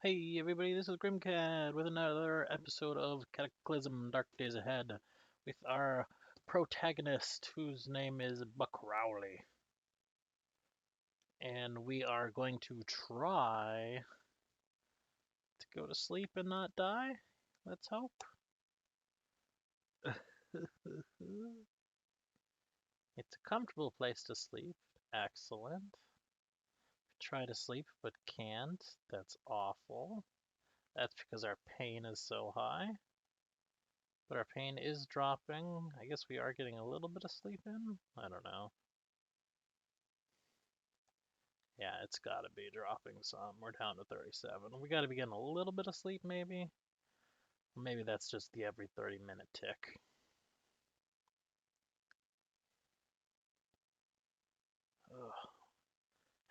Hey everybody, this is Grimcat with another episode of Cataclysm Dark Days Ahead with our protagonist whose name is Buck Rowley. And we are going to try to go to sleep and not die. Let's hope. It's a comfortable place to sleep. Excellent. Try to sleep but can't. That's awful. That's because our pain is so high. But our pain is dropping. I guess we are getting a little bit of sleep in. I don't know. Yeah, it's got to be dropping some. We're down to 37. We got to be getting a little bit of sleep, maybe. Or maybe that's just the every 30-minute tick. Ugh.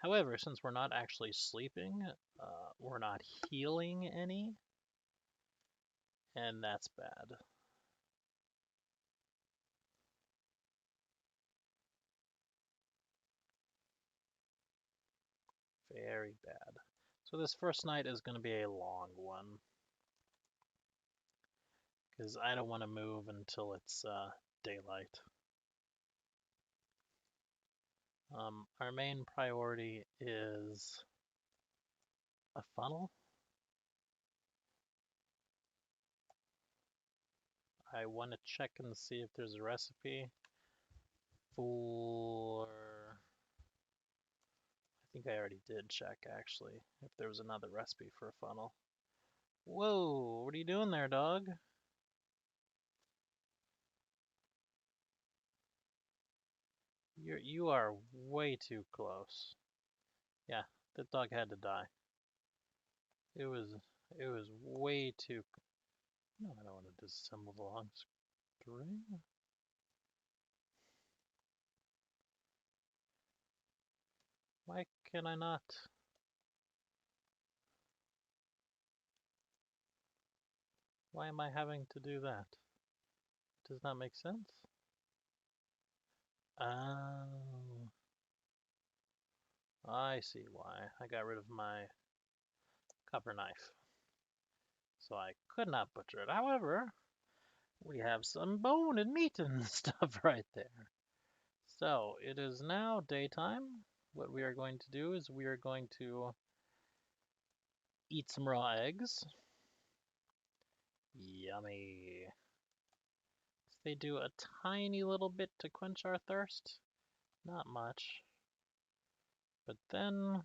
However, since we're not actually sleeping, we're not healing any, and that's bad. Very bad. So this first night is going to be a long one. Because I don't want to move until it's daylight. Our main priority is a funnel. I want to check and see if there's a recipe for... I think I already did check, actually, if there was another recipe for a funnel. Whoa, what are you doing there, dog? You are way too close. Yeah, that dog had to die. It was way too... No, I don't want to disassemble the long string. Why can I not? Why am I having to do that? Does not make sense. Oh, I see why. I got rid of my copper knife. So I could not butcher it. However, we have some bone and meat and stuff right there. So it is now daytime. What we are going to do is we are going to eat some raw eggs. Yummy. They do a tiny little bit to quench our thirst. Not much. But then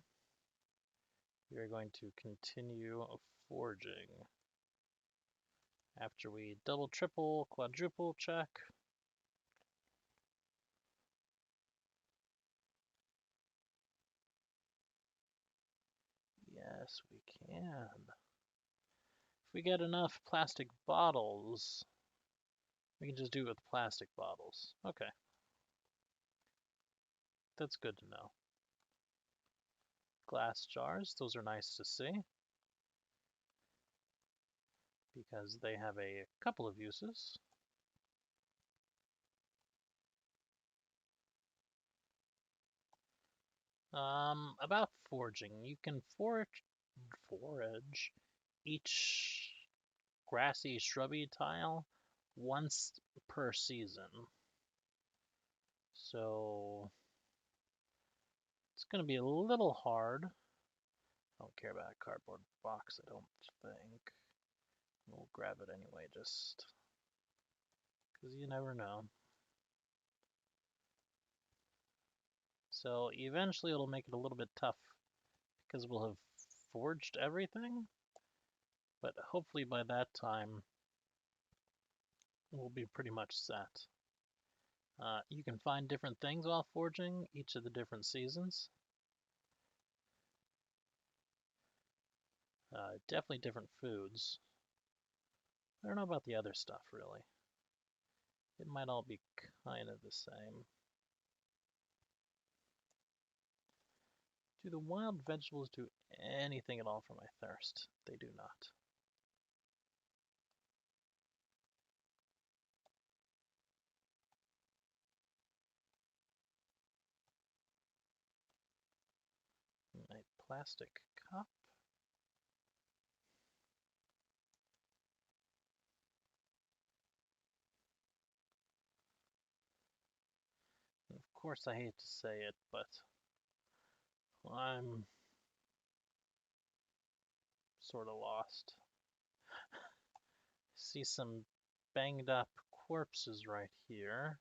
we are going to continue forging. After we double, triple, quadruple check. Yes, we can. If we get enough plastic bottles, we can just do it with plastic bottles. Okay. That's good to know. Glass jars, those are nice to see. Because they have a couple of uses. About forging. You can forage each grassy, shrubby tile once per season. So it's going to be a little hard. I don't care about a cardboard box, I don't think. We'll grab it anyway, just because you never know. So eventually it'll make it a little bit tough because we'll have forged everything, but hopefully by that time we'll be pretty much set. You can find different things while forging each of the different seasons. Definitely different foods. I don't know about the other stuff really. It might all be kind of the same. Do the wild vegetables do anything at all for my thirst? They do not. A plastic cup. course, I hate to say it, but I'm sort of lost. See some banged up corpses right here.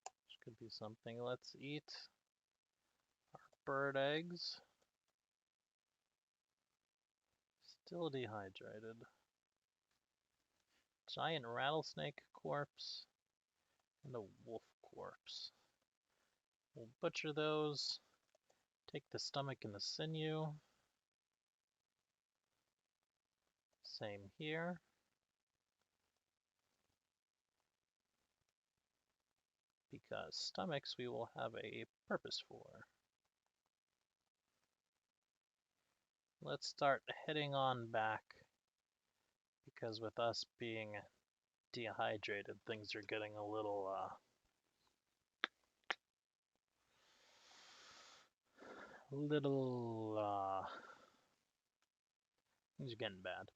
Which could be something. Let's eat our bird eggs. Still dehydrated. Giant rattlesnake corpse and a wolf corpse. We'll butcher those. Take the stomach and the sinew. Same here. Because stomachs we will have a purpose for. Let's start heading on back, because with us being dehydrated, things are getting a little things are getting bad.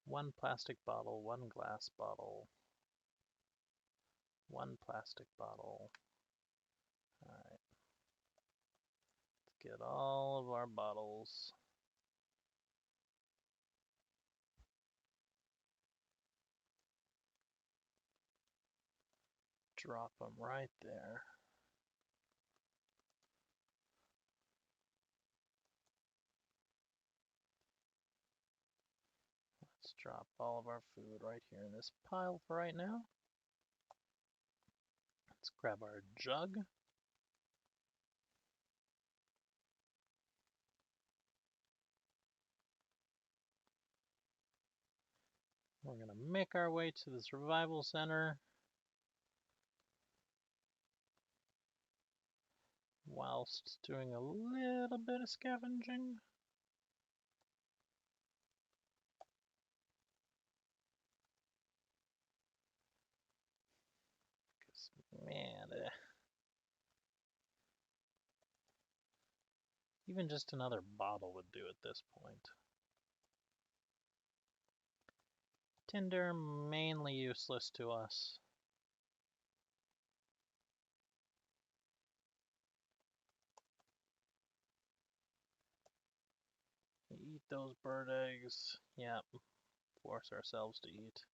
One plastic bottle, one glass bottle, one plastic bottle. Alright. Let's get all of our bottles. Drop them right there. Let's drop all of our food right here in this pile for right now. Let's grab our jug. We're going to make our way to the survival center whilst doing a little bit of scavenging. Because, man, even just another bottle would do at this point. Tinder, mainly useless to us. Eat those bird eggs. Yep, force ourselves to eat.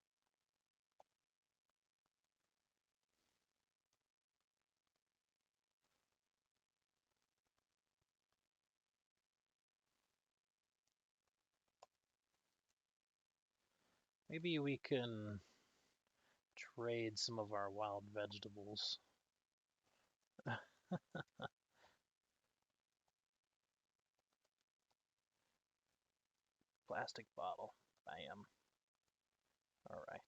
Maybe we can trade some of our wild vegetables. Plastic bottle. Bam. Alright.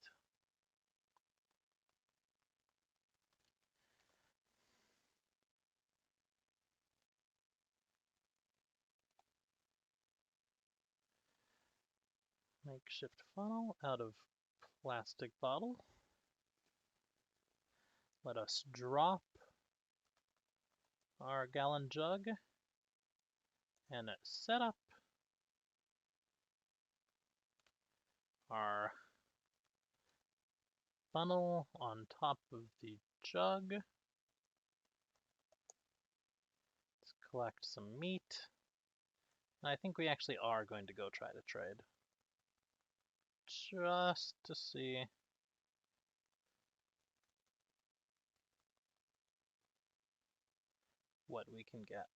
Makeshift funnel out of plastic bottle. Let us drop our gallon jug and set up our funnel on top of the jug. Let's collect some meat. And I think we actually are going to go try to trade. Just to see. What we can get.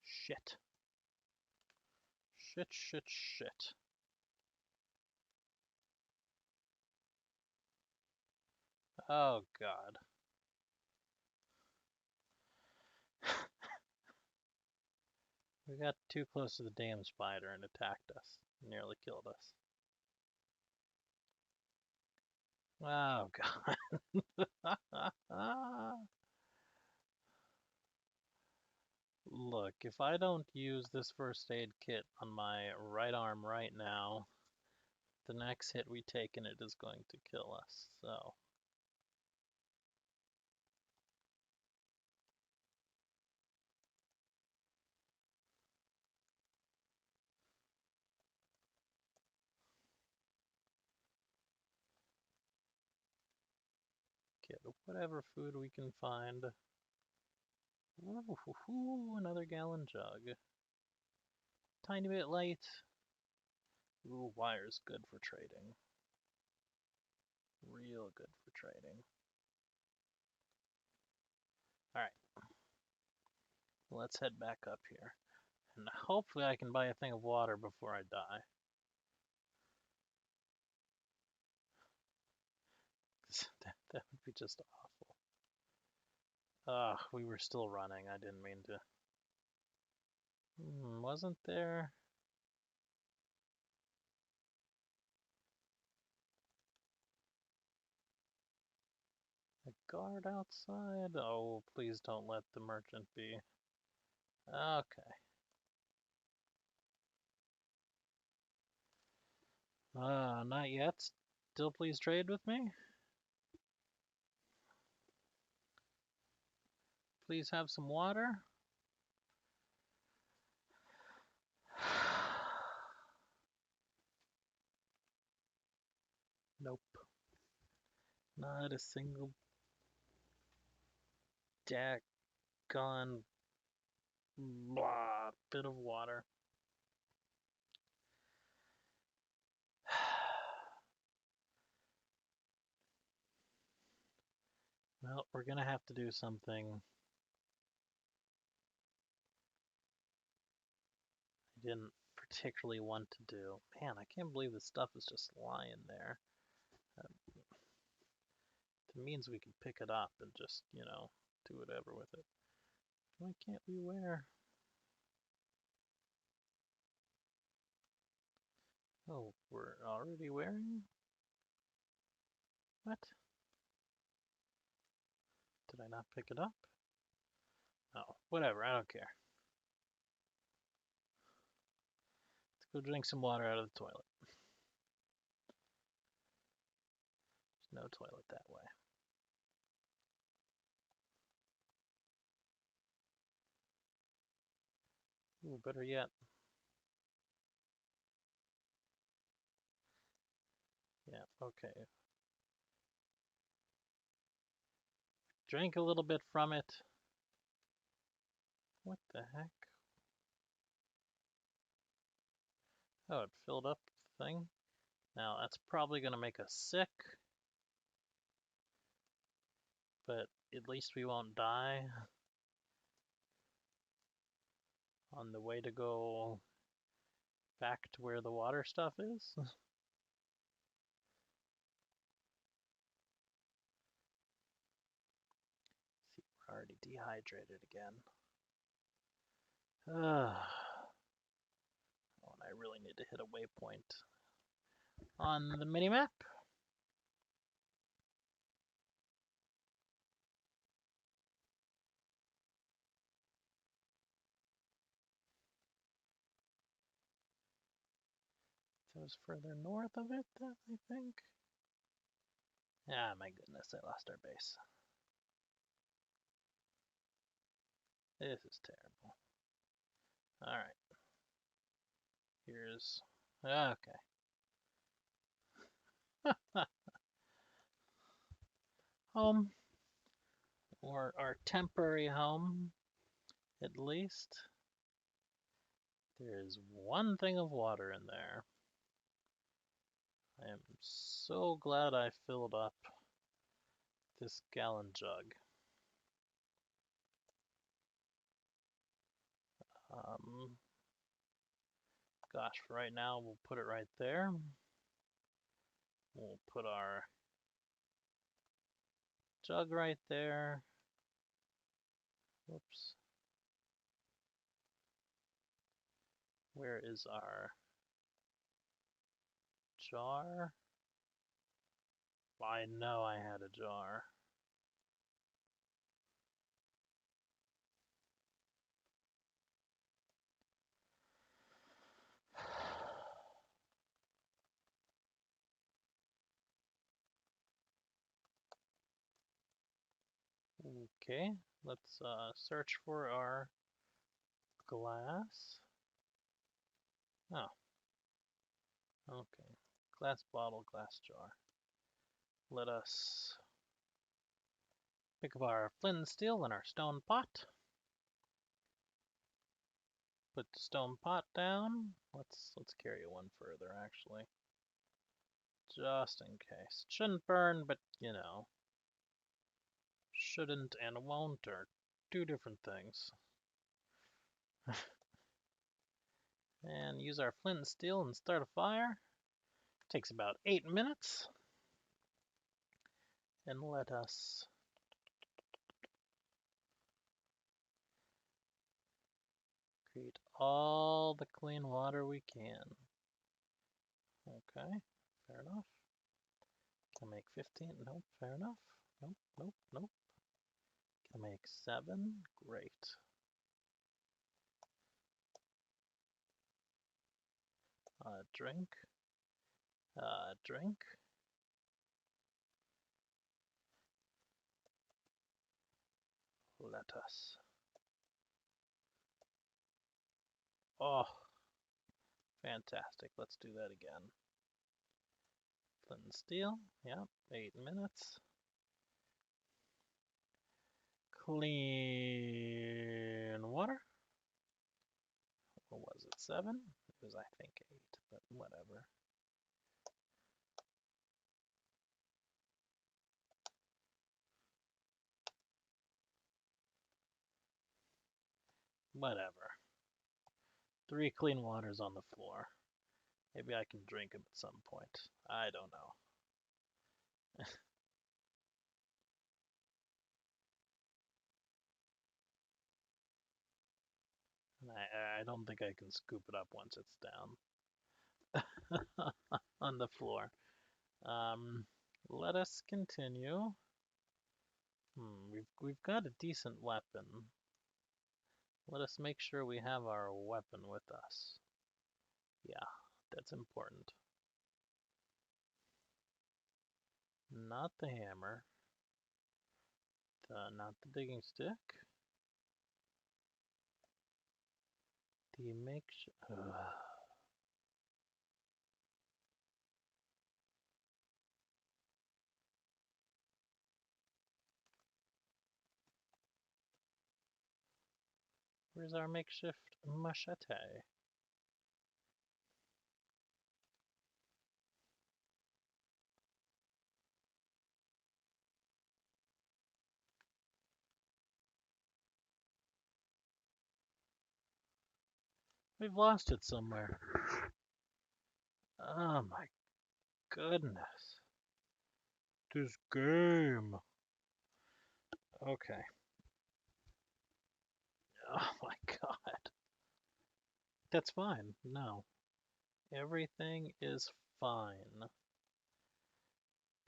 Shit. Shit, shit, shit. Oh, God. We got too close to the damn spider and attacked us. Nearly killed us. Oh, God. Look, if I don't use this first aid kit on my right arm right now, the next hit we take and it is going to kill us, so. whatever food we can find. Ooh, another gallon jug. Tiny bit light. Ooh, wire's good for trading. Real good for trading. Alright. Let's head back up here. And hopefully I can buy a thing of water before I die. That would be just awful. Ugh, we were still running. I didn't mean to. Wasn't there? A guard outside? Oh, please don't let the merchant be. Okay. Not yet. Still please trade with me? Please have some water? Nope. Not a single daggone blah bit of water. Well, we're gonna have to do something I didn't particularly want to do. Man, I can't believe this stuff is just lying there. It means we can pick it up and just, you know, do whatever with it. Why can't we wear? Oh, we're already wearing? What? Did I not pick it up? Oh, whatever, I don't care. Let's go drink some water out of the toilet. There's no toilet that way. Ooh, better yet. Yeah, okay. Drink a little bit from it. What the heck? Oh, it filled up the thing. Now, that's probably going to make us sick. But at least we won't die on the way to go back to where the water stuff is. See, we're already dehydrated again. Oh, and I really need to hit a waypoint on the minimap. So it's further north of it, I think. Ah, my goodness, I lost our base. This is terrible. Alright. Here's... Okay. Home. Or our temporary home, at least. There is one thing of water in there. I am so glad I filled up this gallon jug. Gosh, for right now, we'll put it right there. We'll put our jug right there. Whoops. Where is our jar? I know I had a jar. Okay, let's search for our glass. Oh, okay. Glass bottle, glass jar. Let us Pick up our flint and steel and our stone pot. Put the stone pot down. Let's carry it one further, actually. Just in case. Shouldn't burn, but you know. Shouldn't and won't are two different things. And use our flint and steel and start a fire. Takes about 8 minutes. And let us create all the clean water we can. Okay, fair enough. Can I make 15? Nope, fair enough. Nope, nope, nope. Can I make 7? Great. Drink. Drink. Let us. Oh, fantastic. Let's do that again. Flint and steel. Yep, 8 minutes. Clean water. What was it, 7? It was, I think, 8, but whatever. Whatever. 3 clean waters on the floor. Maybe I can drink them at some point. I don't know. And I don't think I can scoop it up once it's down on the floor. Let us continue. We've got a decent weapon. Let us make sure we have our weapon with us. Yeah, that's important. Not the hammer. Not the digging stick. The makeshift. Where's our makeshift machete? We've lost it somewhere. Oh my goodness. This game. Okay. Oh my god. That's fine. No. Everything is fine.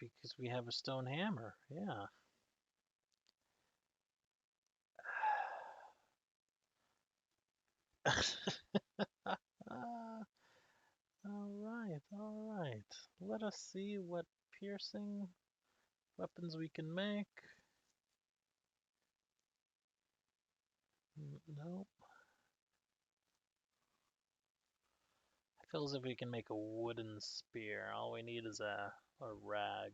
Because we have a stone hammer. Yeah. Alright, alright. Let us see what piercing weapons we can make. Nope. I feel as if we can make a wooden spear. All we need is a rag.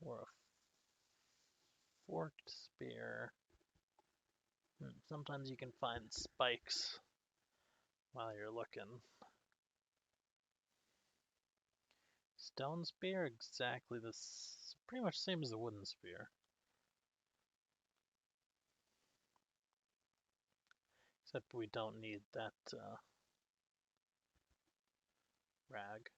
Or a forked spear. Sometimes you can find spikes while you're looking. Stone spear, exactly this, pretty much same as the wooden spear. Except we don't need that rag.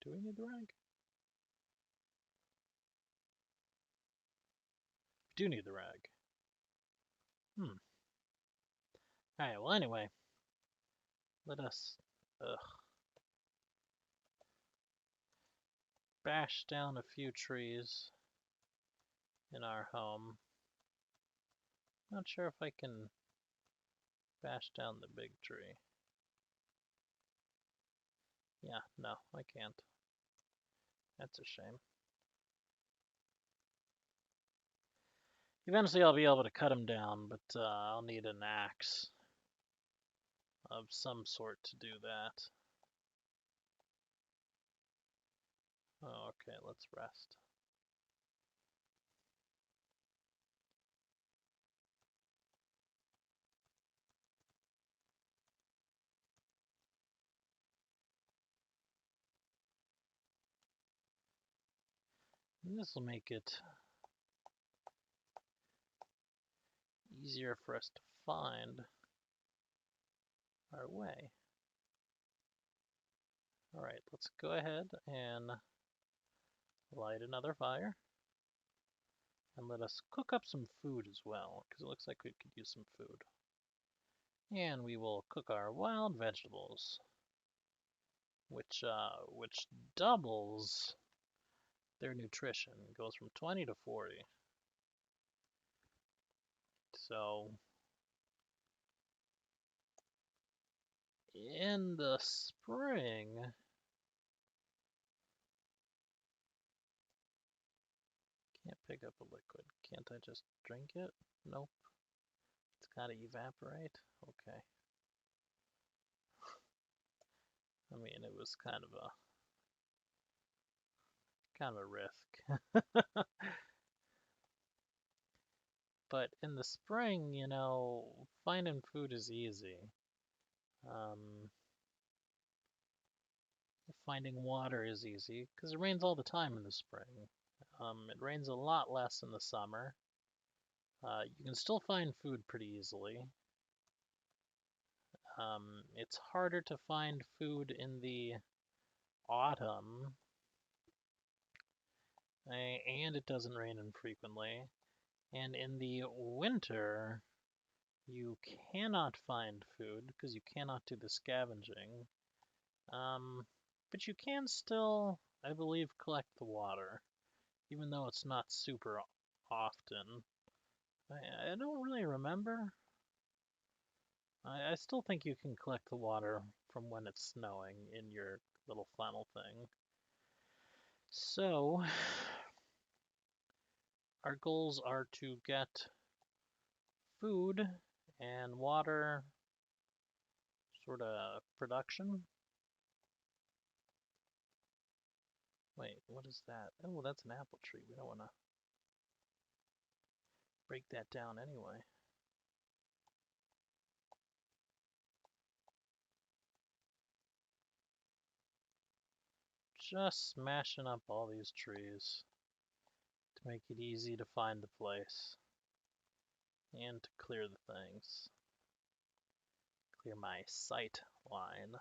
Do we need the rag? We do need the rag. Alright, well anyway. Let us bash down a few trees in our home. Not sure if I can bash down the big tree. Yeah, no, I can't. That's a shame. Eventually I'll be able to cut them down, but I'll need an axe of some sort to do that. Oh, okay, let's rest. And this will make it easier for us to find our way. Alright, let's go ahead and light another fire. And let us cook up some food as well, because it looks like we could use some food. And we will cook our wild vegetables, which doubles their nutrition. It goes from 20 to 40. So in the spring, can't pick up a liquid. Can't I just drink it? Nope. It's gotta evaporate. Okay. I mean, it was kind of a risk. But in the spring, you know, finding food is easy. Finding water is easy because it rains all the time in the spring. It rains a lot less in the summer. You can still find food pretty easily. It's harder to find food in the autumn, and it doesn't rain infrequently. And in the winter, you cannot find food because you cannot do the scavenging. But you can still, I believe, collect the water, even though it's not super often. I don't really remember. I still think you can collect the water from when it's snowing in your little funnel thing. So, our goals are to get food and water sort of production. Wait, what is that? Oh, that's an apple tree. We don't want to break that down anyway. Just smashing up all these trees to make it easy to find the place and to clear the things. Clear my sight line.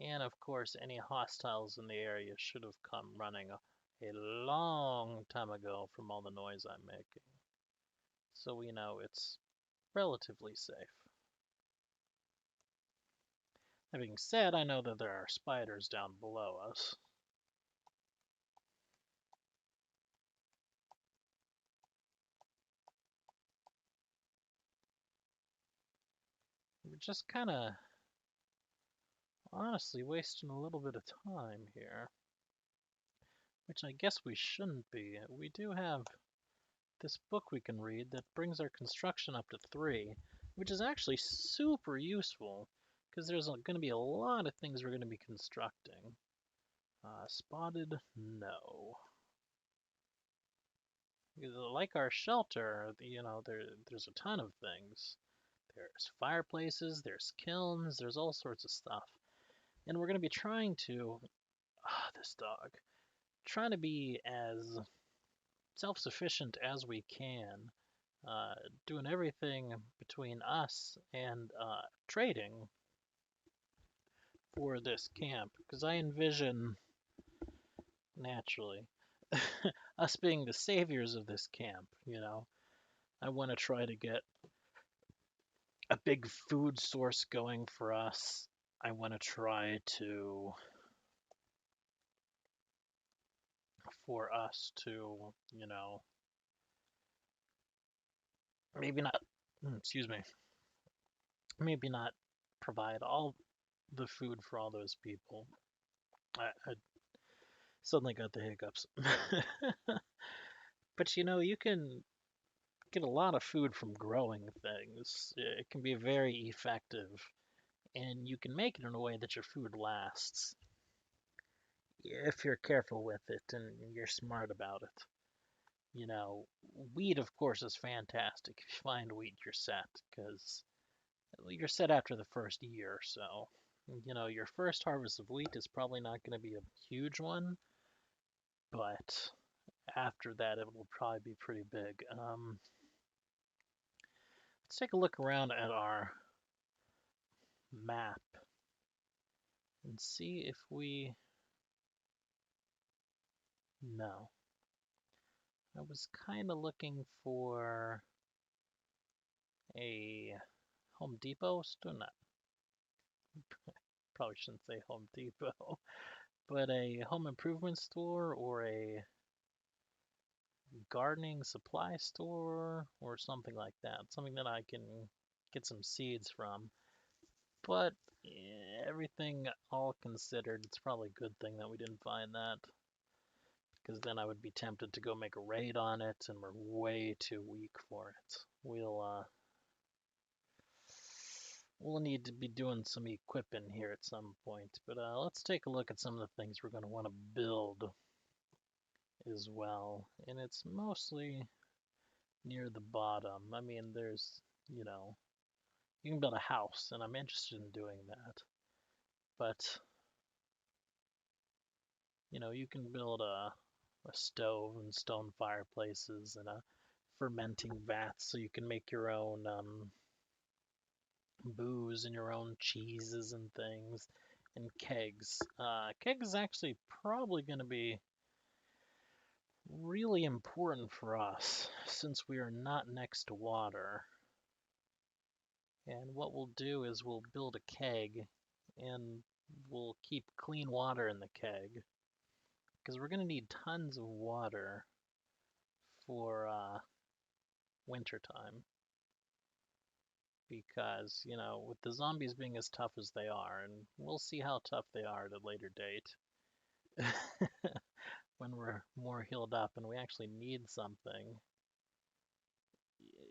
And of course, any hostiles in the area should have come running a long time ago from all the noise I'm making. So we know it's relatively safe. That being said, I know that there are spiders down below us. We're just kind of honestly wasting a little bit of time here, which I guess we shouldn't be. We do have this book we can read that brings our construction up to 3, which is actually super useful because there's going to be a lot of things we're going to be constructing. Spotted? No. Like our shelter, you know, there's a ton of things. There's fireplaces, there's kilns, there's all sorts of stuff. And we're going to be trying to, this dog, trying to be as self-sufficient as we can, doing everything between us and trading for this camp, because I envision, naturally, us being the saviors of this camp, you know. I want to try to get a big food source going for us. I want to try to, for us to, you know, maybe not, excuse me, maybe not provide all the food for all those people. I suddenly got the hiccups. But you know, you can get a lot of food from growing things. It can be very effective, and you can make it in a way that your food lasts if you're careful with it and you're smart about it. You know, wheat, of course, is fantastic. If you find wheat, you're set, because you're set after the first year or so. You know, your first harvest of wheat is probably not going to be a huge one, but after that, it will probably be pretty big. Let's take a look around at our map and see if we... No. I was kind of looking for a Home Depot store. Not, probably shouldn't say Home Depot, but a home improvement store or a gardening supply store or something like that. Something that I can get some seeds from. But everything all considered, it's probably a good thing that we didn't find that. Because then I would be tempted to go make a raid on it, and we're way too weak for it. We'll need to be doing some equipping here at some point. But let's take a look at some of the things we're going to want to build as well. And it's mostly near the bottom. I mean, there's, you know, you can build a house, and I'm interested in doing that. But, you know, you can build a stove and stone fireplaces and a fermenting vat so you can make your own booze and your own cheeses and things, and kegs. Kegs is actually probably going to be really important for us since we are not next to water. And what we'll do is we'll build a keg and we'll keep clean water in the keg because we're going to need tons of water for winter time. Because, you know, with the zombies being as tough as they are, and we'll see how tough they are at a later date, when we're more healed up and we actually need something,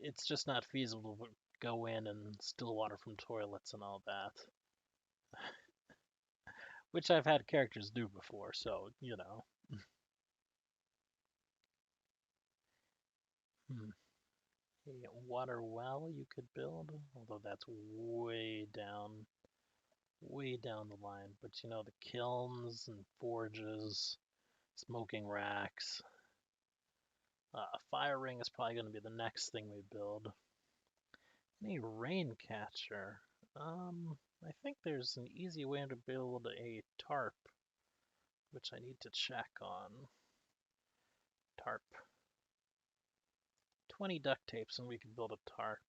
it's just not feasible to go in and steal water from toilets and all that. Which I've had characters do before, so, you know. A water well you could build, although that's way down the line. But you know, the kilns and forges, smoking racks, a fire ring is probably going to be the next thing we build. Any rain catcher? I think there's an easy way to build a tarp, which I need to check on. Tarp. 20 duct tapes and we can build a tarp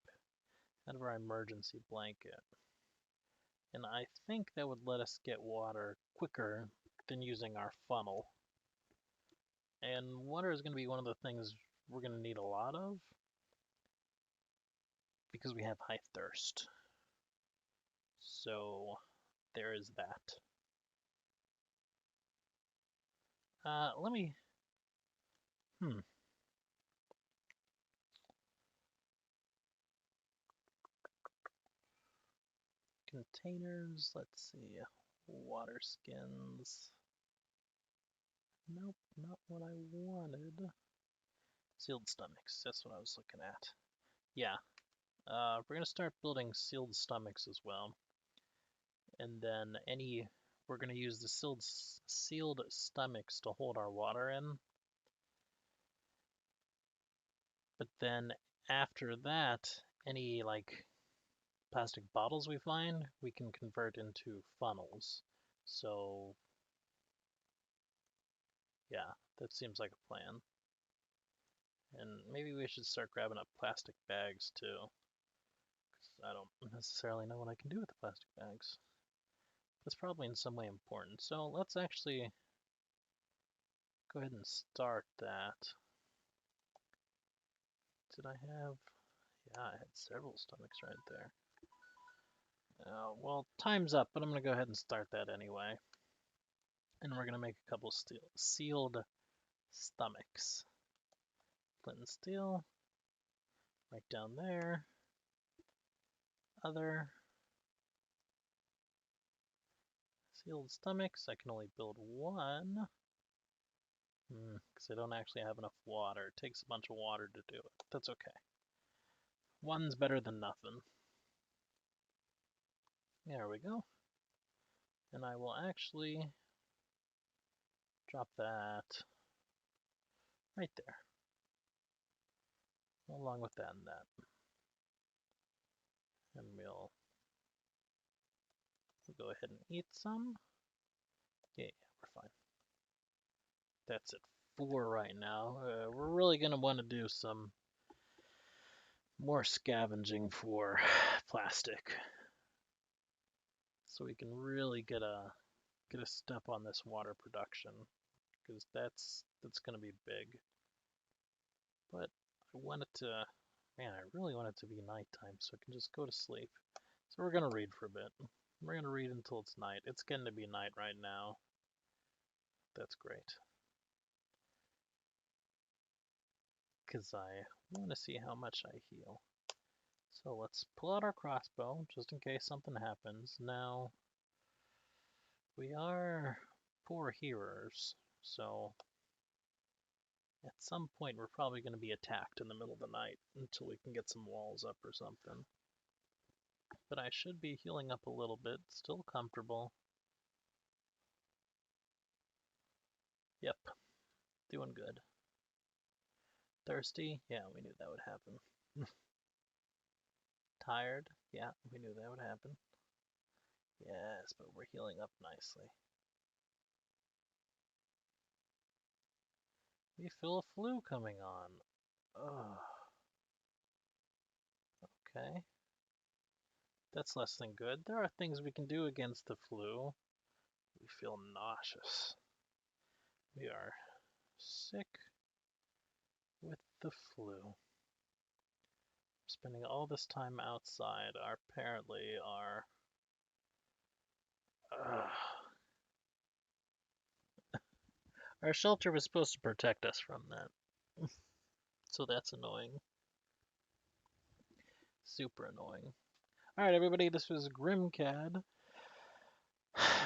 out of our emergency blanket. And I think that would let us get water quicker than using our funnel. And water is going to be one of the things we're going to need a lot of because we have high thirst. So there is that. Let me... Containers, let's see. Water skins. Nope, not what I wanted. Sealed stomachs, that's what I was looking at. Yeah, we're going to start building sealed stomachs as well. And then we're going to use the sealed stomachs to hold our water in. But then after that, any like plastic bottles we find, we can convert into funnels. So yeah, that seems like a plan. And maybe we should start grabbing up plastic bags too. Because I don't necessarily know what I can do with the plastic bags. That's probably in some way important. So let's actually go ahead and start that. Did I have... Yeah, I had several stomachs right there. Well, time's up, but I'm going to go ahead and start that anyway. And we're going to make a couple sealed stomachs. Flint and steel. Right down there. Other. Sealed stomachs. I can only build one. Because I don't actually have enough water. It takes a bunch of water to do it. That's okay. One's better than nothing. There we go. And I will actually drop that right there. Along with that and that. And we'll go ahead and eat some. Yeah, we're fine. That's at 4 right now. We're really going to want to do some more scavenging for plastic. So we can really get a step on this water production. Because that's going to be big. But I want it to, man, I really want it to be nighttime so I can just go to sleep. So we're going to read for a bit. We're going to read until it's night. It's getting to be night right now. That's great. Because I want to see how much I heal. So let's pull out our crossbow, just in case something happens. Now, we are poor healers, so at some point we're probably going to be attacked in the middle of the night until we can get some walls up or something. But I should be healing up a little bit, still comfortable. Yep, doing good. Thirsty? Yeah, we knew that would happen. Tired? Yeah, we knew that would happen. Yes, but we're healing up nicely. We feel a flu coming on. Ugh. Okay. That's less than good. There are things we can do against the flu. We feel nauseous. We are sick with the flu. Spending all this time outside. Apparently our our shelter was supposed to protect us from that. So that's annoying. Super annoying. Alright everybody, this was Grimcad.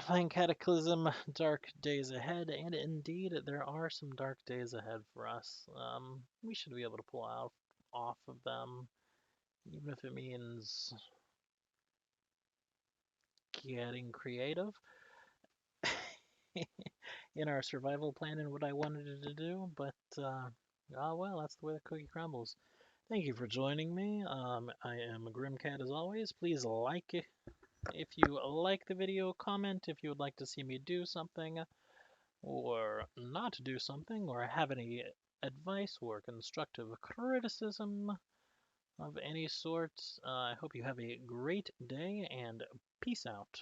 Playing Cataclysm, Dark Days Ahead, and indeed there are some dark days ahead for us. We should be able to pull out off of them, even if it means getting creative in our survival plan and what I wanted to do, but oh well, that's the way the cookie crumbles. Thank you for joining me. I am Grimcat as always. Please like it if you like the video, comment if you would like to see me do something or not do something, or have any advice or constructive criticism of any sort. I hope you have a great day and peace out.